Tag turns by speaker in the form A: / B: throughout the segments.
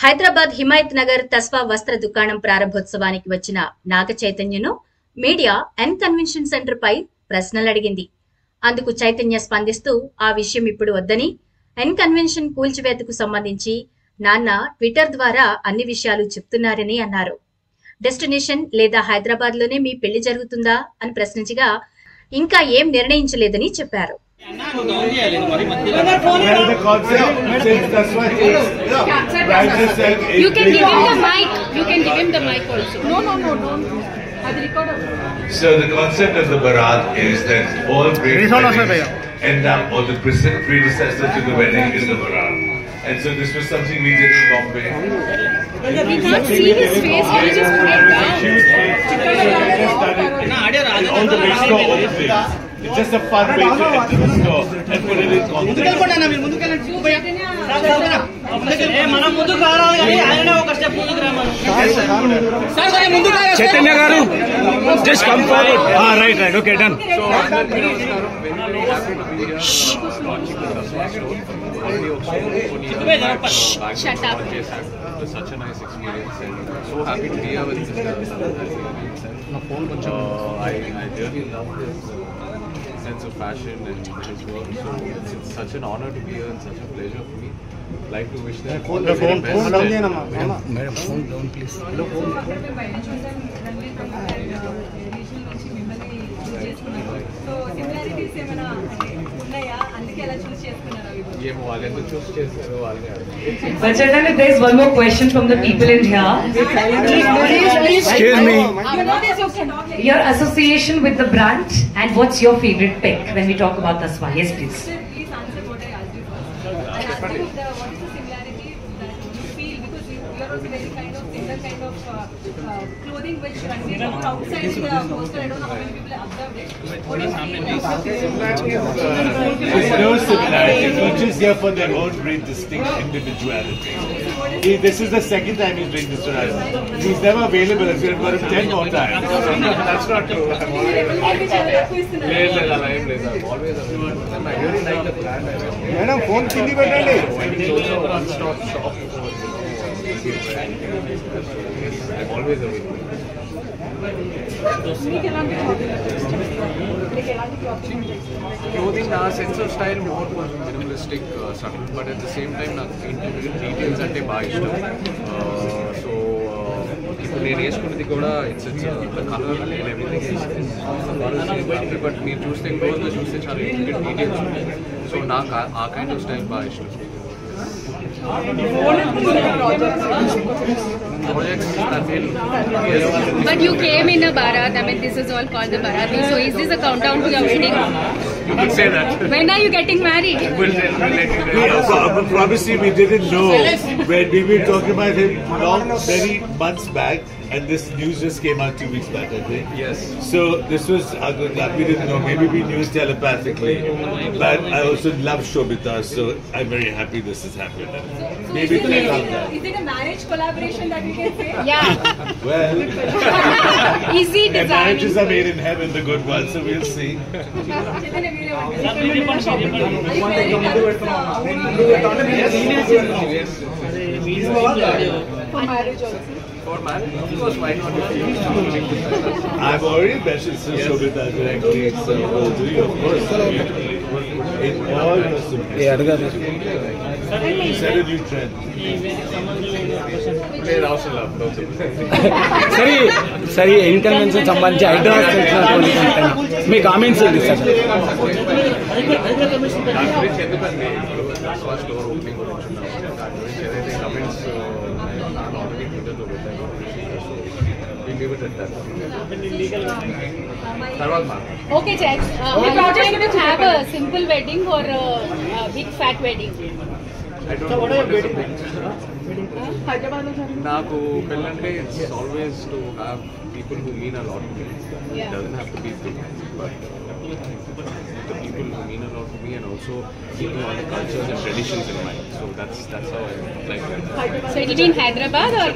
A: హైదరాబాద్ హిమాయత్ నగర్ తస్వా వస్త్ర దుకాణం ప్రారంభోత్సవానికి వచ్చిన నాగ చైతన్యను మీడియా ఎన్ కన్వెన్షన్ సెంటర్ పై ప్రశ్నలు అడిగింది. అందుకు చైతన్య స్పందిస్తూ ఆ విషయం ఇప్పుడు వద్దని, ఎన్ కన్వెన్షన్ కూల్చివేతకు సంబంధించి నాన్న ట్విట్టర్ ద్వారా అన్ని విషయాలు చెప్తున్నారని అన్నారు. డెస్టినేషన్ లేదా హైదరాబాద్ లోనే మీ పెళ్లి జరుగుతుందా అని ప్రశ్నించగా ఇంకా ఏం నిర్ణయించలేదని చెప్పారు.
B: Well, the concept since Tasva is
C: You can give him the mic. You can give him the mic also. No.
B: So the concept of the Barat is that all great weddings end up, or the predecessor to the wedding is the Barat. And so this was something we did in Bombay.
C: We can't see his face. Can you just put it down?
B: All the big store openings. It's just a fun way to enter the store and put it in context.
D: Chaitanya garu, just come forward. Right, okay, done.
E: So I'm very happy to be here.
C: Shut up.
E: It was such a nice experience and so happy to be here with this I really love this sense of passion and his work, so it's such an honor to be here and such a pleasure for me. I'd like to wish them all the very best.
D: Madam, phone down please.
F: But Chaitanya, there is one more question from the people in here.
D: Excuse me.
F: Your association with the brand and what's your favorite pick when we talk about Tasva? Yes, please.
G: Please answer what I asked you first. I asked you what is the similarity that you feel, because you are also very kind of similar kind of clothing which Ranveer wore outside the poster. I don't know how many people have observed it. What do you feel?
B: There's no similarity. Each is here for their own very distinct individuality. This is the second time he's doing this to us. He's never available. It's going to go him 10 more times. That's not true.
E: I'm always available. I really like the brand.
B: Madam, phone kindi batale.
E: It's also a one-stop shop. I'm always available. Clothing, our sense of style more was minimalistic, subtle, but at the same time, individual details ante baga ishtam. So, ఇప్పుడు నేను వేసుకున్నది కూడా it's the colour and everything but మీరు చూస్తే క్లోజ్గా చూస్తే చాలా ఇంట్రికెట్ details ఉంటాయి. సో నాకు ఆ కైండ్ ఆఫ్ స్టైల్ బాగా ఇష్టం.
C: But you came in a Bharat. I mean, this is all called the Bharati. So is this a countdown to your wedding?
E: You could say that.
C: When are you getting married?
E: We'll let you know.
B: Obviously, we didn't know when we were talking about him many months back, and this news just came out 2 weeks back, I think.
E: Yes.
B: So this was we didn't know. Maybe we knew telepathically, but I also love Shobita, so I'm very happy this has happened. Maybe
G: Is it a marriage collaboration that we can say?
C: Yeah.
B: well,
C: Easy
B: and
C: design.
B: marriages are made in heaven, the good ones. So we'll see.
G: For marriage also.
E: For marriage, of course, why not?
B: I've already mentioned Shobita directly, so we'll do you, of course. In all your simplicity. Set a new trend.
D: సరే N Convention సంబంధించి హైదరాబాద్ తెలిసినటువంటి మీ comments ఏంటి sir?
E: దాని గురించి ఎందుకంటే ఇప్పుడు store opening గురించి దాని గురించి ఏదైతే కమెంట్స్ ఆల్రెడీ ట్విట్టర్లో పెట్టాను తర్వాత
C: Okay, Jack. The project going to have a simple wedding or a big fat wedding?
E: I don't know what is the big నాకు పెళ్ళంటే it's always to have people who mean a lot to me. It doesn't have to be big, but the people who mean a lot to me, and also keeping all the cultures and traditions in mind. So that's how I like that.
C: So it will be in Hyderabad or?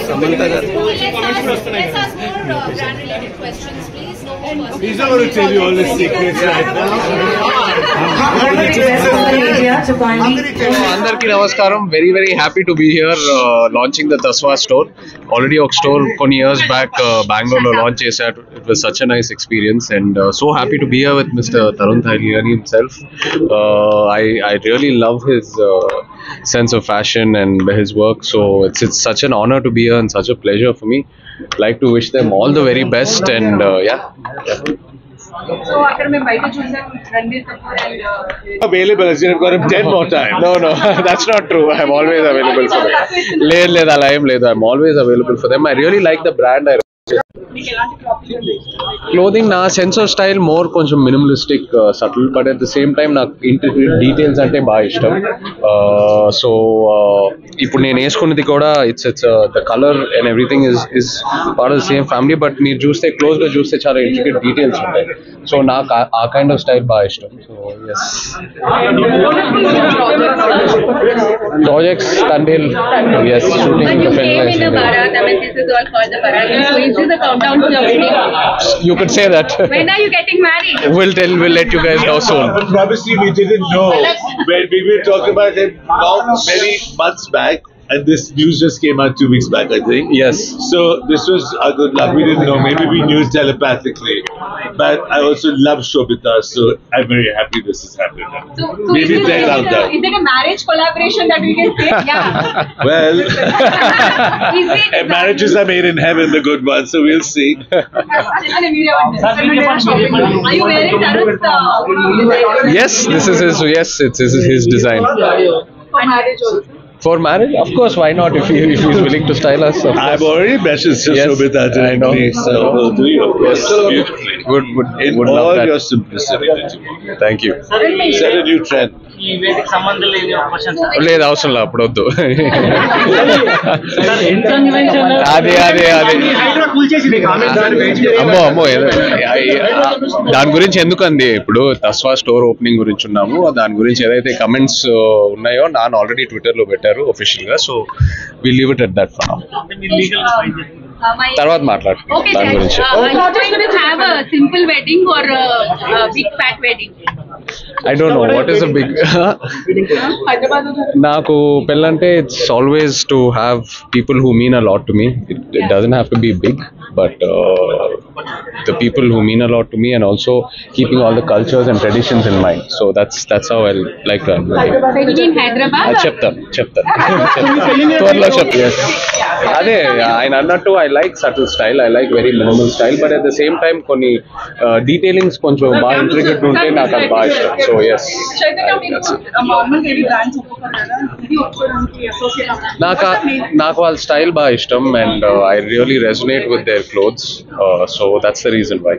D: Samantha garu.
A: Let's ask more brand related questions, please. No
B: He's not going to tell you all the secrets right now.
E: అందరికీ నమస్కారం. Very happy to be here launching the Tasva store. Already ఒక store కొన్ని years back బెంగళూరులో launch చేశారు. It was such a nice experience and so happy to be here with mister Tarun Tahiliani himself. I really love his sense of fashion and his work, so it's such an honor to be here and such a pleasure for me. Like to wish them all the very best and yeah.
G: So after me bite choosam Ranbir Kapoor and
B: Available as you have got him 10 more times.
E: No, that's not true. I'm always available for them. లేదు అలా ఏం లేదు. I'm always available for them. I really like the brand. Clothing నా sense of style more కొంచెం minimalistic subtle, but at the same time నాకు integrate details అంటే బాగా ఇష్టం. సో ఇప్పుడు నేను వేసుకున్నది కూడా it's the colour and everything is part of the same family, but మీరు చూస్తే క్లోజ్గా చూస్తే చాలా ఇంటిగ్రేట్ డీటెయిల్స్ ఉంటాయి. సో నాకు ఆ కైండ్ ఆఫ్ స్టైల్ బాగా ఇష్టం. So yes, projects Thandel, yes, shooting. You could say that.
C: When are you getting married?
E: We'll let you guys know soon.
B: But obviously we didn't know. When we were talking about him now many months back, and this news just came out 2 weeks back, I think.
E: Yes.
B: So this was a good luck. We didn't know. Maybe we knew telepathically. But I also love Shobita, so I'm very happy this has happened.
G: so
B: Maybe
G: is
B: check out that.
G: it a marriage collaboration that we can say? Yeah.
B: Well,
G: Is it
B: and marriages are made in heaven, the good ones. So we'll see.
G: Are you wearing Tarun's
E: Yes, this is his design.
G: for marriage also?
E: For marriage, of course, why not? If he's willing to style us, of course.
B: I've already messaged
E: Yes,
B: Shobita
E: I know.
B: directly, so we'll do your best beautifully.
E: Would
B: In
E: love
B: all
E: that.
B: your simplicity that you want.
E: Thank you.
B: Set a new trend.
E: లేదు అవసరం లేదు, అప్పుడు వద్దు. అదే అమ్మో దాని గురించి ఎందుకండి, ఇప్పుడు తస్వా స్టోర్ ఓపెనింగ్ గురించి ఉన్నాము. దాని గురించి ఏదైతే కమెంట్స్ ఉన్నాయో నాన్న ఆల్రెడీ ట్విట్టర్ లో పెట్టారు ఒఫిషియల్ గా. So we leave it at that for now. తర్వాత మాట్లాడుతున్నాం
C: Okay,
E: దాని గురించి.
C: are you going to have a simple wedding or a big fat wedding?
E: I don't know what is a big నాకు పెళ్ళంటే it's always to have people who mean a lot to me. It doesn't have to be big, but the people who mean a lot to me, and also keeping all the cultures and traditions in mind. So that's how I like to
C: Wedding in Hyderabad?
E: చెప్తాను త్వరలో చెప్తాను. అదే ఆయన అన్నట్టు I like subtle style, I like very minimal style, but at the same time కొన్ని detailings కొంచెం బాగా ఇంట్రిగేట్ ఉంటే నాకు అది బాగా ఇష్టం. సో ఎస్, నాకు వాళ్ళ స్టైల్ బాగా ఇష్టం and I really resonate with their clothes. So that's the reason why.